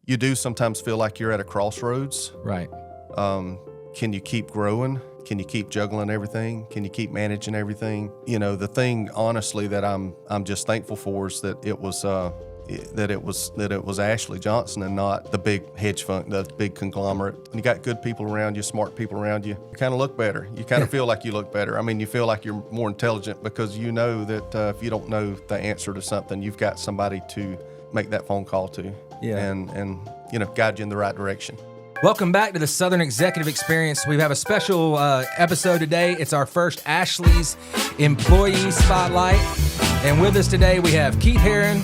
you do sometimes feel like you're at a crossroads. Right. Can you keep growing? Can you keep juggling everything? Can you keep managing everything? You know, the thing, honestly, that I'm just thankful for is that it was Ashley Johnson and not the big hedge fund, the big conglomerate. And you got good people around you, smart people around you. You kind of look better. You kind of feel like you look better. I mean, you feel like you're more intelligent because you know that if you don't know the answer to something, you've got somebody to make that phone call to. Yeah. And you know, guide you in the right direction. Welcome back to the Southern Executive Experience. We have a special episode today. It's our first Ashley's Employee Spotlight. And with us today, we have Keith Herrin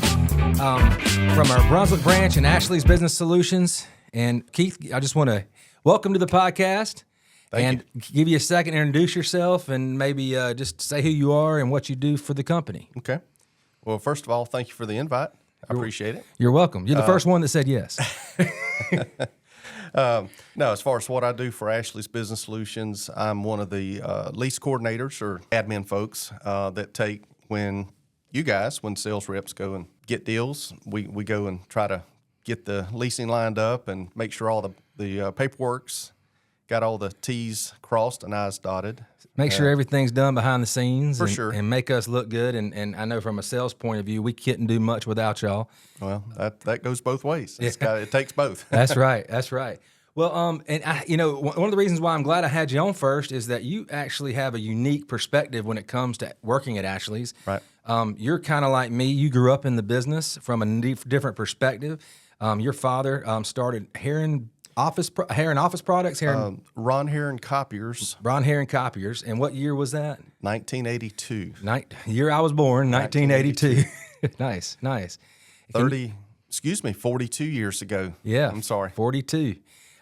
from our Brunswick branch and Ashley's Business Solutions. And Keith, I just want to welcome to the podcast. Thank you. Give you a second to introduce yourself and maybe just say who you are and what you do for the company. Okay. Well, first of all, thank you for the invite. I appreciate it. You're welcome. You're the first one that said yes. No, as far as what I do for Ashley's Business Solutions, I'm one of the lease coordinators or admin folks that take when sales reps go and get deals, we go and try to get the leasing lined up and make sure all the paperwork's got all the T's crossed and I's dotted. Make sure everything's done behind the scenes sure. And make us look good. And I know from a sales point of view, we couldn't do much without y'all. Well, that goes both ways. It takes both. That's right. That's right. Well, and one of the reasons why I'm glad I had you on first is that you actually have a unique perspective when it comes to working at Ashley's. Right. You're kind of like me. You grew up in the business from a different perspective. Your father started Herrin Office Products. Ron Herrin Copiers. Ron Herrin Copiers. And what year was that? 1982. Year I was born, 1982. Nice. 42 years ago. Yeah. I'm sorry. 42.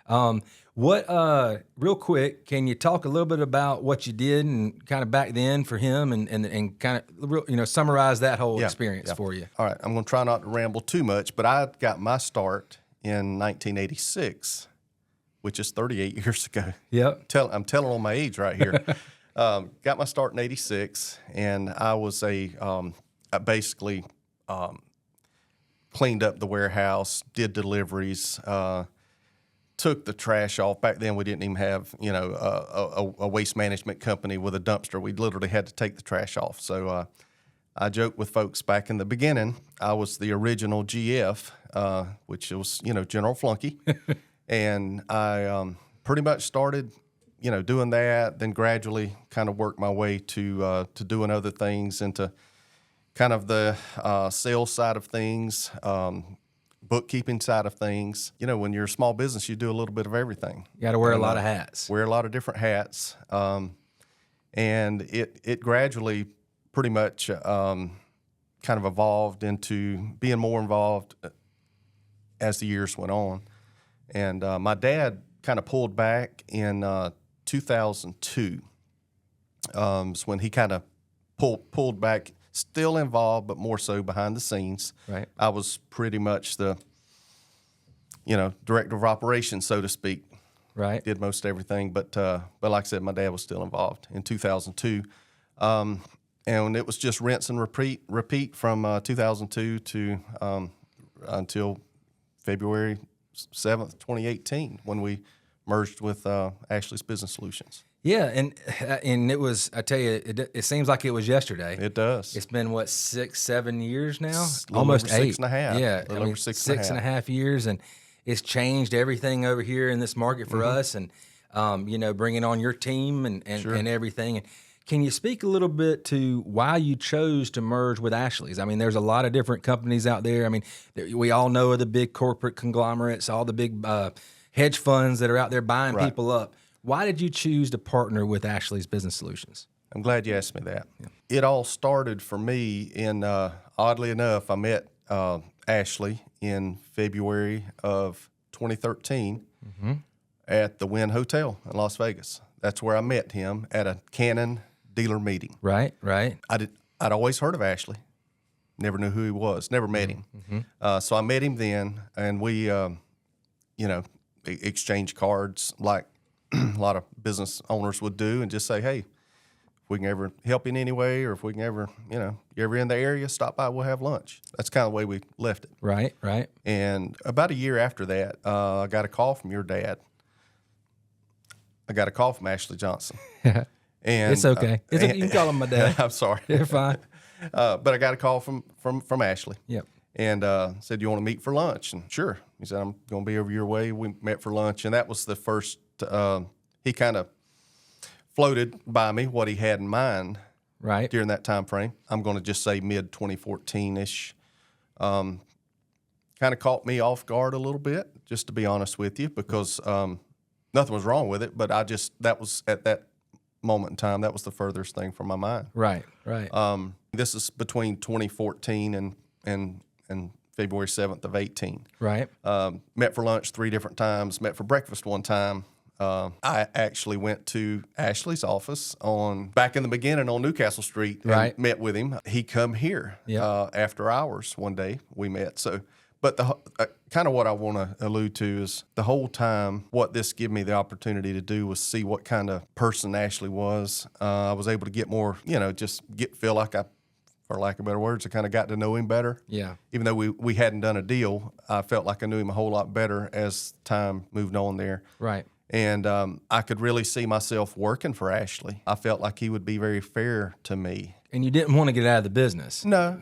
Real quick, can you talk a little bit about what you did and kind of back then for him and kind of, summarize that whole experience for you? All right. I'm going to try not to ramble too much, but I got my start in 1986, which is 38 years ago. Yep. I'm telling on my age right here. Got my start in 86, and I was I basically cleaned up the warehouse, did deliveries, took the trash off. Back then, we didn't even have, a waste management company with a dumpster. We literally had to take the trash off. So I joke with folks back in the beginning, I was the original GF, which was, General Flunky. And I pretty much started, doing that, then gradually kind of worked my way to doing other things, into kind of the sales side of things, bookkeeping side of things. When you're a small business, you do a little bit of everything. You got to wear a lot of hats. Wear a lot of different hats. And it gradually pretty much kind of evolved into being more involved as the years went on. And my dad kind of pulled back in 2002. Is when he kind of pulled back, still involved, but more so behind the scenes. Right. I was pretty much the, director of operations, so to speak. Right. Did most everything, but like I said, my dad was still involved in 2002. And it was just rinse and repeat from 2002 to until February 7th, 2018, when we merged with Ashley's Business Solutions. Yeah, and it was, I tell you, it seems like it was yesterday. It does. It's been, 6-7 years now? Almost 8. 6.5. Yeah, over 6.5 years, and it's changed everything over here in this market for us, and, bringing on your team and everything. And can you speak a little bit to why you chose to merge with Ashley's? I mean, there's a lot of different companies out there. I mean, we all know of the big corporate conglomerates, all the big hedge funds that are out there buying people up. Why did you choose to partner with Ashley's Business Solutions? I'm glad you asked me that. Yeah. It all started for me in, oddly enough, I met Ashley in February of 2013 at the Wynn Hotel in Las Vegas. That's where I met him, at a Canon dealer meeting. Right. I'd always heard of Ashley. Never knew who he was. Never met him. So I met him then, and we, exchanged cards like a lot of business owners would do, and just say, hey, we can ever help in any way, or if we can ever, you're ever in the area, stop by, we'll have lunch. That's kind of the way we left it. Right. And about a year after that, I got a call from your dad. I got a call from Ashley Johnson. And It's okay. You can call him my dad. I'm sorry. You're fine. But I got a call from Ashley. Yep. And said, you want to meet for lunch? And sure. He said, I'm going to be over your way. We met for lunch. And that was the first, he kind of floated by me what he had in mind during that time frame. I'm going to just say mid 2014-ish. Kind of caught me off guard a little bit, just to be honest with you, because nothing was wrong with it. But that was at that moment in time, that was the furthest thing from my mind. Right. This is between 2014 and February 7th of 18. Right. Met for lunch 3 different times, met for breakfast one time. I actually went to Ashley's office back in the beginning on Newcastle Street and met with him. He come here after hours one day. We met. So, but the kind of what I want to allude to is the whole time what this gave me the opportunity to do was see what kind of person Ashley was. I was able to get more, feel like for lack of better words, I kind of got to know him better. Yeah. Even though we hadn't done a deal, I felt like I knew him a whole lot better as time moved on there. Right. And I could really see myself working for Ashley. I felt like he would be very fair to me. And you didn't want to get out of the business. No.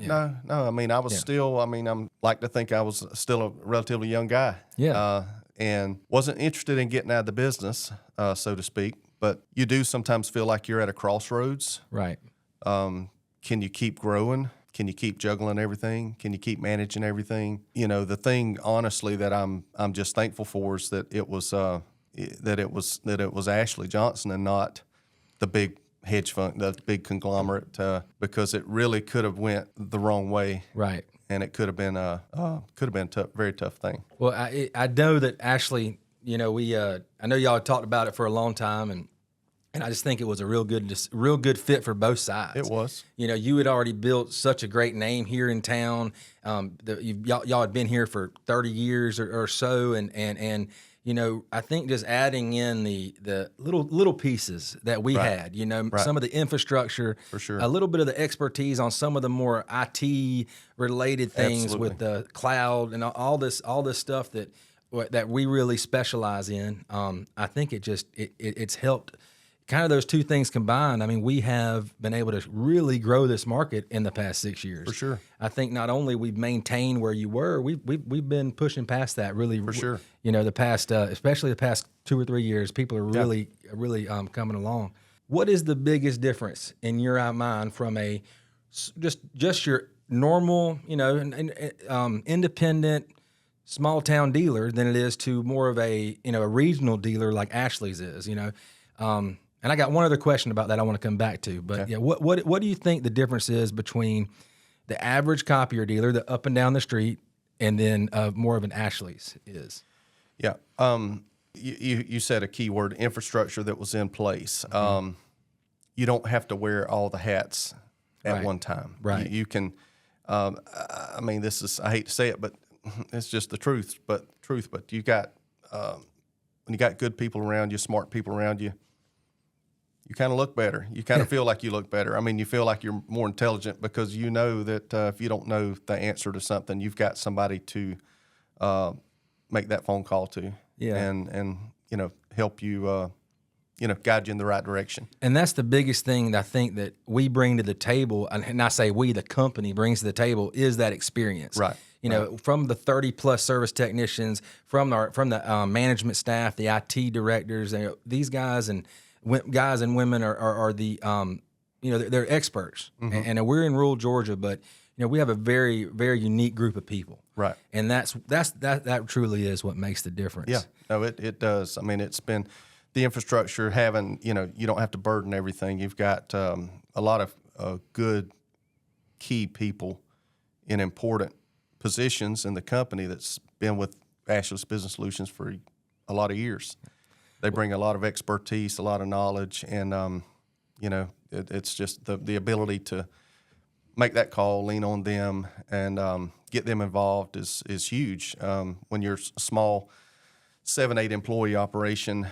I mean, I was still, I'm like to think I was still a relatively young guy. Yeah. And wasn't interested in getting out of the business, so to speak. But you do sometimes feel like you're at a crossroads. Right. Can you keep growing? Can you keep juggling everything? Can you keep managing everything? The thing, honestly, that I'm just thankful for is that it was Ashley Johnson and not the big hedge fund, the big conglomerate, because it really could have went the wrong way. Right. And it could have been a very tough thing. Well, I know that Ashley, I know y'all had talked about it for a long time, and I just think it was a real good fit for both sides. It was. You had already built such a great name here in town. Y'all had been here for 30 years or so, and I think just adding in the little pieces that we had, some of the infrastructure, for sure, a little bit of the expertise on some of the more IT related things. Absolutely. With the cloud and all this stuff that we really specialize in. I think it's helped. Kind of those two things combined, I mean, we have been able to really grow this market in the past 6 years. For sure. I think not only we've maintained where you were, we've been pushing past that really. For sure. The past, especially the past 2 or 3 years, people are really coming along. What is the biggest difference in your mind from a just your normal, independent small town dealer than it is to more of a regional dealer like Ashley's is, And I got one other question about that I want to come back to. But what do you think the difference is between the average copier dealer, the up and down the street, and then more of an Ashley's is? Yeah. You said a key word, infrastructure that was in place. Mm-hmm. You don't have to wear all the hats at one time. Right. You can, I hate to say it, but it's just the truth. But you got, when you got good people around you, smart people around you, you kind of look better. You kind of feel like you look better. I mean, you feel like you're more intelligent because you know that if you don't know the answer to something, you've got somebody to make that phone call to, and help you, guide you in the right direction. And that's the biggest thing that I think that we bring to the table, and I say we, the company, brings to the table, is that experience. Right. From the 30-plus service technicians, from the management staff, the IT directors, these guys and women are the they're experts, mm-hmm. and we're in rural Georgia, but we have a very, very unique group of people, right? And that truly is what makes the difference. Yeah, no, it does. I mean, it's been the infrastructure having you don't have to burden everything. You've got a lot of good key people in important positions in the company that's been with Ashley's Business Solutions for a lot of years. They bring a lot of expertise, a lot of knowledge, and it's just the ability to make that call, lean on them, and get them involved is huge. When you're a small 7-8 employee operation,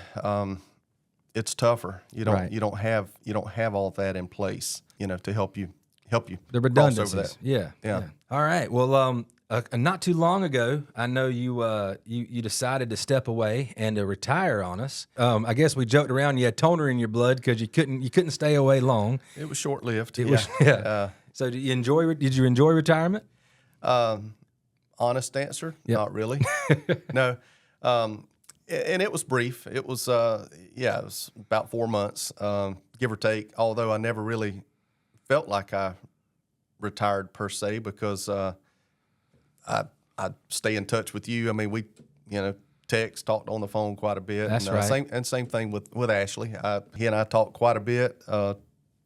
it's tougher. You don't Right. you don't have all that in place, to help you The cross over redundancies. that. Yeah. All right. Well, not too long ago, I know you decided to step away and to retire on us. I guess we joked around. You had toner in your blood because you couldn't stay away long. It was short lived. It was, yeah. So did you enjoy retirement? Honest answer, Yep. not really. No, and it was brief. It was it was about 4 months, give or take. Although I never really felt like I retired per se, because I stay in touch with you. I mean, we text, talked on the phone quite a bit. That's and, right. Same thing with Ashley. He and I talked quite a bit,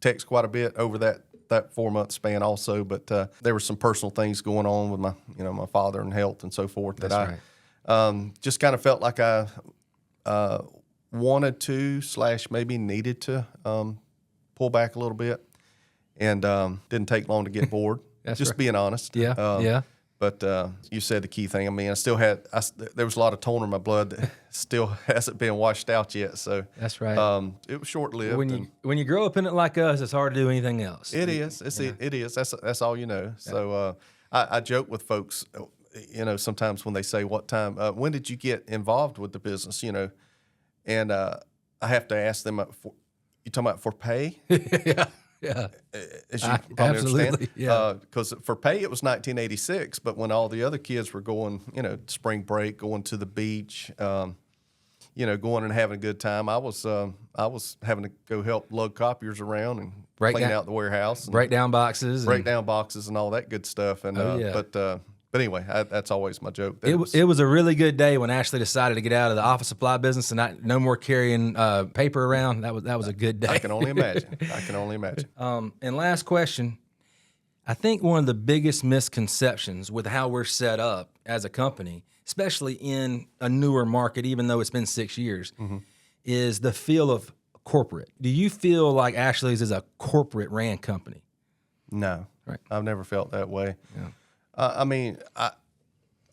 text quite a bit over that 4 month span also. But there were some personal things going on with my father and health and so forth that That's I just kind of felt like I wanted to / maybe needed to pull back a little bit, and didn't take long to get bored. That's just right. being honest. Yeah. But you said the key thing. I mean, there was a lot of toner in my blood that still hasn't been washed out yet. So That's right. it was short lived. When you grow up in it like us, it's hard to do anything else. It is. It is. That's all you know. So I joke with folks, sometimes when they say, "What time? When did you get involved with the business?" And I have to ask them, "You talking about for pay?" Yeah. As you probably absolutely, understand. yeah. Because for pay, it was 1986, but when all the other kids were going, spring break, going to the beach, going and having a good time, I was having to go help lug copiers around and clean out the warehouse, and break down boxes, and all that good stuff. And yeah. But anyway, that's always my joke. It was a really good day when Ashley decided to get out of the office supply business and no more carrying paper around. That was a good day. I can only imagine. And last question. I think one of the biggest misconceptions with how we're set up as a company, especially in a newer market, even though it's been 6 years, is the feel of corporate. Do you feel like Ashley's is a corporate ran company? No, Right. I've never felt that way. Yeah. I mean,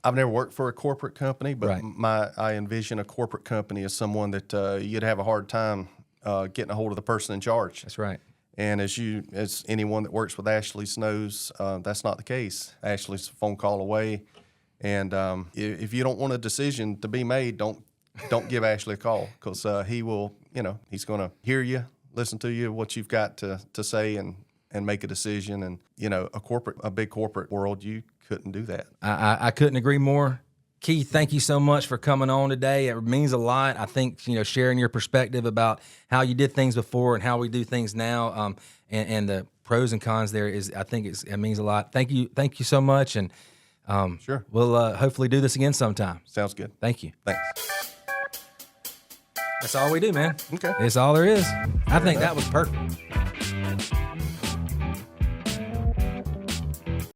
I've never worked for a corporate company, but Right. I envision a corporate company as someone that you'd have a hard time getting a hold of the person in charge. That's right. And as anyone that works with Ashley knows, that's not the case. Ashley's a phone call away, and if you don't want a decision to be made, don't give Ashley a call, because he will. He's going to hear you, listen to you, what you've got to say, and make a decision. And a big corporate world, you couldn't do that. I couldn't agree more. Keith, thank you so much for coming on today. It means a lot. I think, sharing your perspective about how you did things before and how we do things now, and the pros and cons there it means a lot. Thank you so much. And Sure. we'll hopefully do this again sometime. Sounds good. Thank you. Thanks. That's all we do, man. Okay. It's all there is. I think that was perfect.